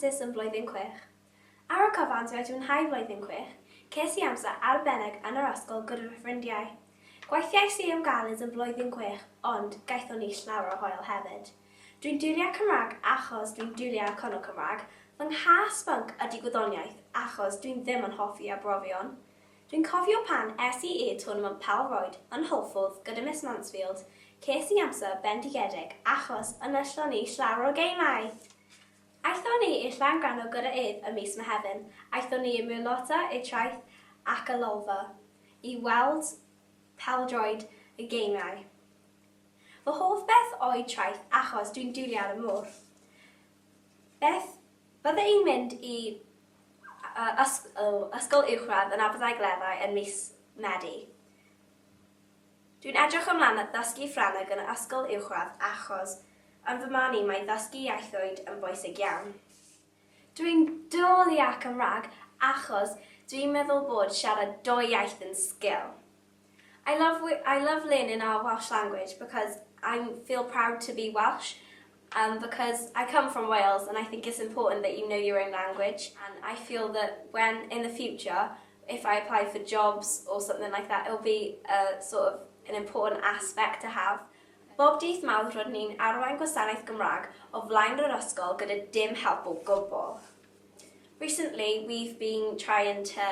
St.Francis yn blwyddyn 6. Ar y cyfan dwi wedi mwynhau blwyddyn 6, ces I amser arbennig yn yr ysgol gyda'r ffrindiau. Gweithiais I am galed yn blwyddyn 6, ond gaethon ni llawer o hwyl hefyd. Dwi'n diwliau Cymraeg achos dwi'n diwliau Cyngor Cymraeg. Fy nghas bync ydy gwyddoniaeth achos dwi'n ddim yn hoffi arbrofion. Dwi'n cofio pan SEA tournament pêl-droed yn Hwlffordd gyda Miss Mansfield, ces I amser bendigedig achos ynyllon ni llawer o geimau. Aethon ni I Llangrano gyda edd y mis Mehefin. Aethon ni I Mulota, I Traeth ac y Lolfa I weld pêl-droed y geimau. Fy hoff beth o'i Traeth achos dwi'n diwlio ar y môr. Bydde i'n mynd I ysgol uwchradd yn Aberdaugleddau yn mis Medi. Dwi'n edrych ymlaen at ddysgu Ffrangeg yn y ysgol uwchradd achos yn fy marn I mae ddysgu iaithwyd yn bwysig iawn. Dwi'n diwliau Cymraeg achos dwi'n meddwl bod siarad dwy iaith yn sgil. I love learning our Welsh language because I feel proud to be Welsh. Because I come from Wales and I think it's important that you know your own language, and I feel that when in the future if I apply for jobs or something like that it'll be a sort of an important aspect to have. Bob dydd Mawrth rydyn ni'n arwain gwasanaeth Gymraeg o flaen yr ysgol gyda dim help o gwbl. Recently we've been trying to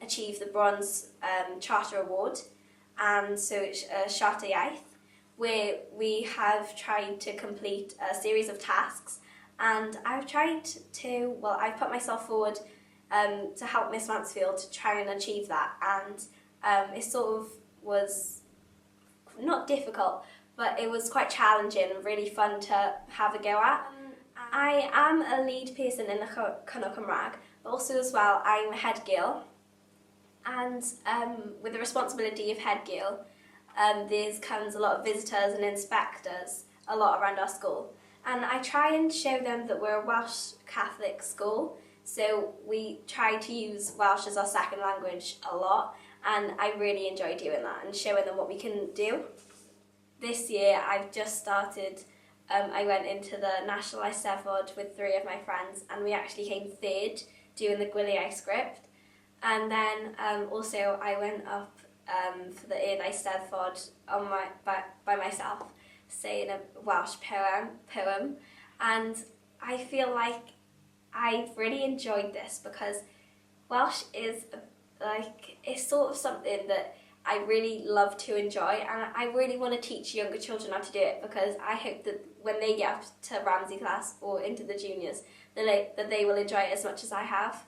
achieve the Bronze Charter Award and so Charter Iaith, where we have tried to complete a series of tasks, and I've put myself forward to help Miss Mansfield to try and achieve that, and it sort of was not difficult, but it was quite challenging and really fun to have a go at. I am a lead person in the Cyngor Cymraeg, but also as well I'm a head girl, and with the responsibility of head girl, there comes a lot of visitors and inspectors a lot around our school, and I try and show them that we're a Welsh Catholic school, so we try to use Welsh as our second language a lot, and I really enjoy doing that and showing them what we can do. This year I've just started, I went into the National Eisteddfod with 3 of my friends, and we actually came third doing the Gwyliau script, and then also I went up for the Eisteddfod by myself, saying a Welsh poem, and I feel like I've really enjoyed this because Welsh is it's sort of something that I really love to enjoy, and I really want to teach younger children how to do it because I hope that when they get up to Ramsey class or into the juniors that they will enjoy it as much as I have.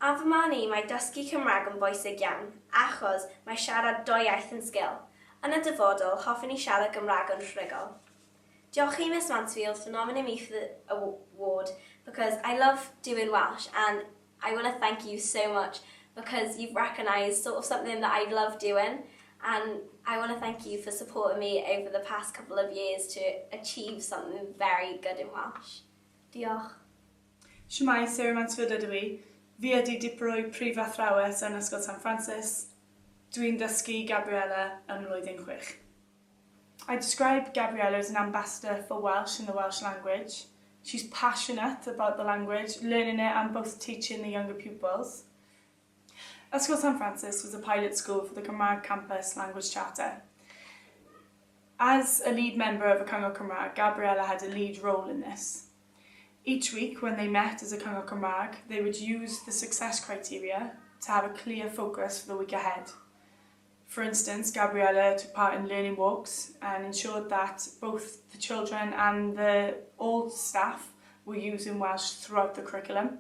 Am fy marn I mae dysgu Cymraeg yn bwysig iawn, achos mae siarad dwy iaith yn sgil. Yn y dyfodol, hoffwn I siarad Gymraeg yn rhugl. Diolch I Miss Mansfield for nominating me for the award because I love doing Welsh, and I want to thank you so much because you've recognised sort of something that I love doing, and I want to thank you for supporting me over the past couple of years to achieve something very good in Welsh. Diolch. Shwmae Sir Benfro ydw I. Fi ydi dipro prif athrawes yn Ysgol St.Francis. Dwi'n dysgu Gabriella yn blwyddyn 6. I describe Gabriella as an ambassador for Welsh and the Welsh language. She's passionate about the language, learning it and both teaching the younger pupils. Ysgol St.Francis was a pilot school for the Cymraeg Campus Language Charter. As a lead member of a Cyngor Cymraeg, Gabriella had a lead role in this. Each week when they met as a Cyngor Cymraeg, they would use the success criteria to have a clear focus for the week ahead. For instance, Gabriella took part in learning walks and ensured that both the children and all staff were using Welsh throughout the curriculum.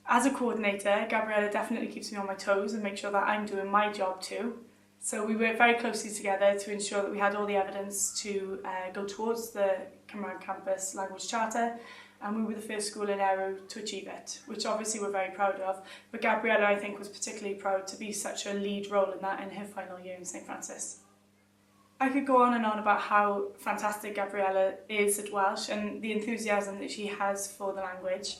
As a coordinator, Gabriella definitely keeps me on my toes and makes sure that I'm doing my job too. So we worked very closely together to ensure that we had all the evidence to go towards the Cymraeg Campus Language Charter, and we were the first school in Errow to achieve it, which obviously we're very proud of. But Gabriella, I think, was particularly proud to be such a lead role in that in her final year in St.Francis. I could go on and on about how fantastic Gabriella is at Welsh and the enthusiasm that she has for the language,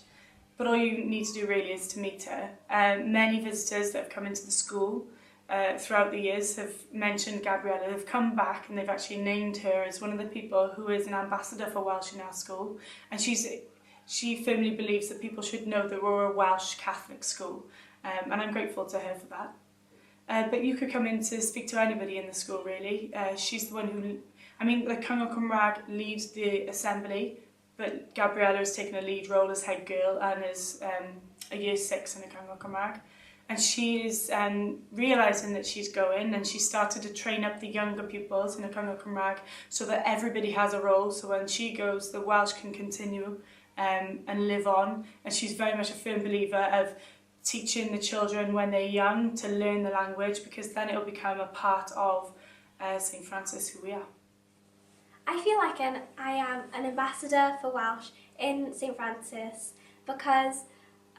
but all you need to do really is to meet her. Many visitors that have come into the school throughout the years have mentioned Gabriella. They've come back and they've actually named her as one of the people who is an ambassador for Welsh in our school, and she's She firmly believes that people should know that we're a Welsh Catholic school, and I'm grateful to her for that. But you could come in to speak to anybody in the school, really. She's the one who, the Cyngor Cymraeg leads the assembly, but Gabriella has taken a lead role as head girl and is a year 6 in the Cyngor Cymraeg. And she is realising that she's going, and she started to train up the younger pupils in the Cyngor Cymraeg so that everybody has a role. So when she goes, the Welsh can continue and live on. And she's very much a firm believer of teaching the children when they're young to learn the language, because then it'll become a part of St.Francis, who we are. I feel like I am an ambassador for Welsh in St. Francis because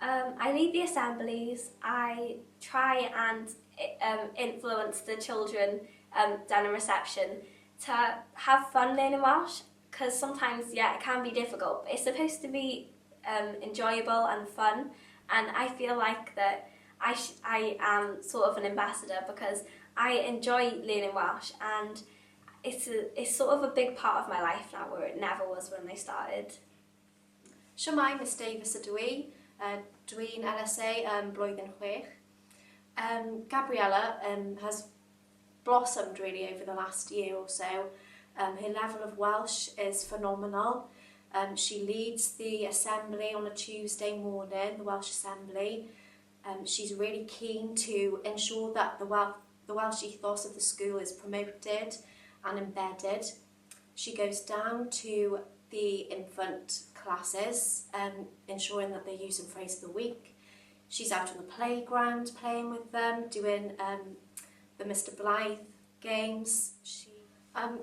I lead the assemblies. I try and influence the children down in reception to have fun learning Welsh, because sometimes, it can be difficult, but it's supposed to be enjoyable and fun, and I feel like that I am sort of an ambassador because I enjoy learning Welsh, and it's sort of a big part of my life now, where it never was when I started. Shwmae Miss Davies ydw i, dwi'n LSA blwyddyn 6. Gabriella has blossomed really over the last year or so. Her level of Welsh is phenomenal. She leads the assembly on a Tuesday morning, the Welsh Assembly. She's really keen to ensure that the Welsh ethos of the school is promoted and embedded. She goes down to the infant classes, ensuring that they're using phrase of the week. She's out on the playground playing with them, doing the Mr. Blythe games.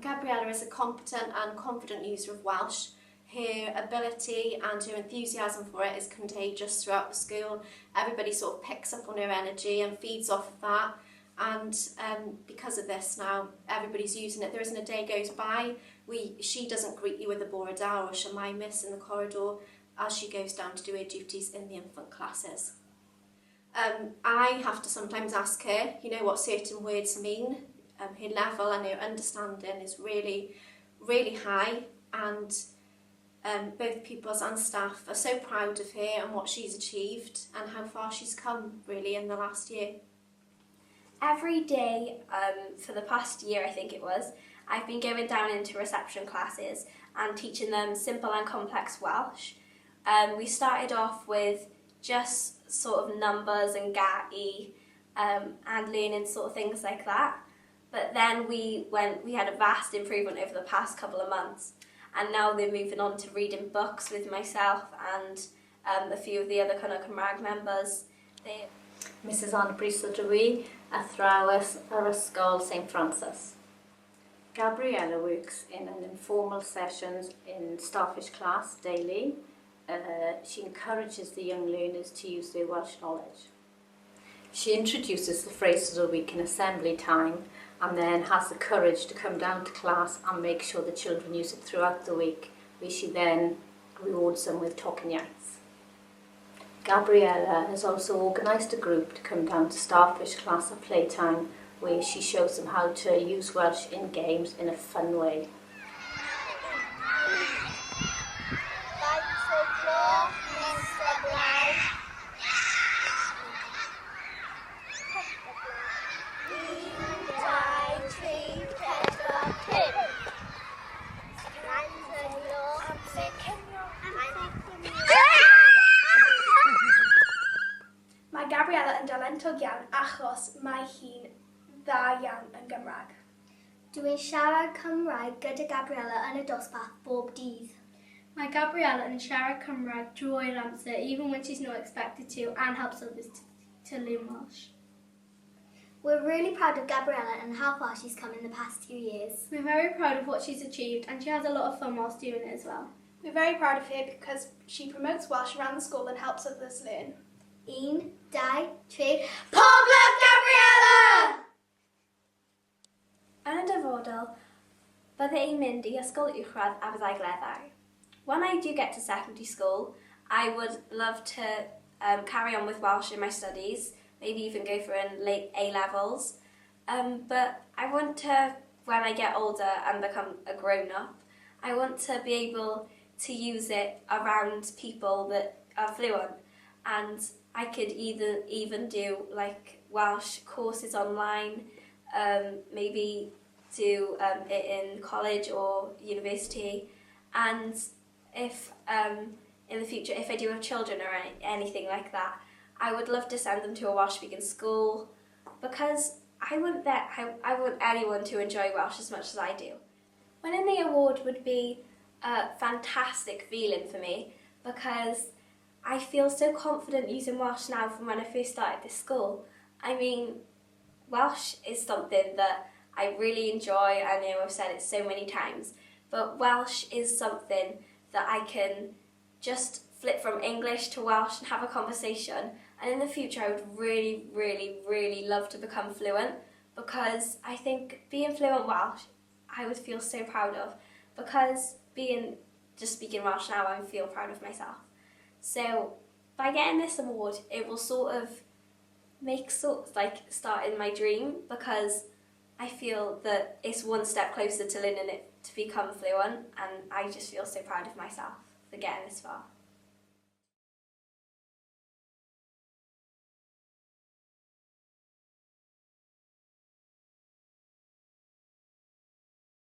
Gabriella is a competent and confident user of Welsh. Her ability and her enthusiasm for it is contagious throughout the school. Everybody sort of picks up on her energy and feeds off of that. And because of this now, everybody's using it. There isn't a day goes by she doesn't greet you with a bore da or Shwmae Miss in the corridor as she goes down to do her duties in the infant classes. I have to sometimes ask her, what certain words mean. Her level and her understanding is really, really high, and both pupils and staff are so proud of her and what she's achieved and how far she's come really in the last year. Every day for the past year, I think it was, I've been going down into reception classes and teaching them simple and complex Welsh. We started off with just sort of numbers and gati and learning sort of things like that. But then we had a vast improvement over the past couple of months, and now they're moving on to reading books with myself and a few of the other Cyngor Cymraeg members. Mrs Anna Brys ydw i, athrawes ar Ysgol St.Francis. Gabriella works in an informal sessions in Starfish class daily. She encourages the young learners to use their Welsh knowledge. She introduces the phrases of the week in assembly time, and then has the courage to come down to class and make sure the children use it throughout the week, where she then rewards them with talking Iaith. Gabriella has also organised a group to come down to Starfish class at playtime, where she shows them how to use Welsh in games in a fun way. Mae Gabriella yn dalentog iawn achos mae hi'n dda iawn yn Gymraeg. Dwi'n siarad Cymraeg gyda Gabriella yn y dosbarth bob dydd. Mae Gabriella yn siarad Cymraeg drwy'r amser, even when she's not expected to, and helps others to learn Welsh. We're really proud of Gabriella and how far she's come in the past 2 years. We're very proud of what she's achieved, and she has a lot of fun whilst doing it as well. We're very proud of her because she promotes Welsh around the school and helps others learn. 1, 2, 3... Poblog Gabriella! Yn y dyfodol, bydde i'n mynd i ysgol uwchradd a byddai gleddau. When I do get to secondary school, I would love to carry on with Welsh in my studies, maybe even go for in late A-levels. But I want to, when I get older and become a grown-up, I want to be able to use it around people that are fluent, and I could even do like Welsh courses online, maybe do it in college or university, and if in the future, if I do have children or anything like that, I would love to send them to a Welsh speaking school, because I want anyone to enjoy Welsh as much as I do. Winning the award would be a fantastic feeling for me, because I feel so confident using Welsh now from when I first started this school. I mean, Welsh is something that I really enjoy. I know I've said it so many times, but Welsh is something that I can just flip from English to Welsh and have a conversation. And in the future, I would really, really, really love to become fluent, because I think being fluent Welsh, I would feel so proud of, because just speaking Welsh now, I feel proud of myself. So by getting this award, it will sort of starting my dream, because I feel that it's one step closer to learning it to become fluent, and I just feel so proud of myself for getting this far.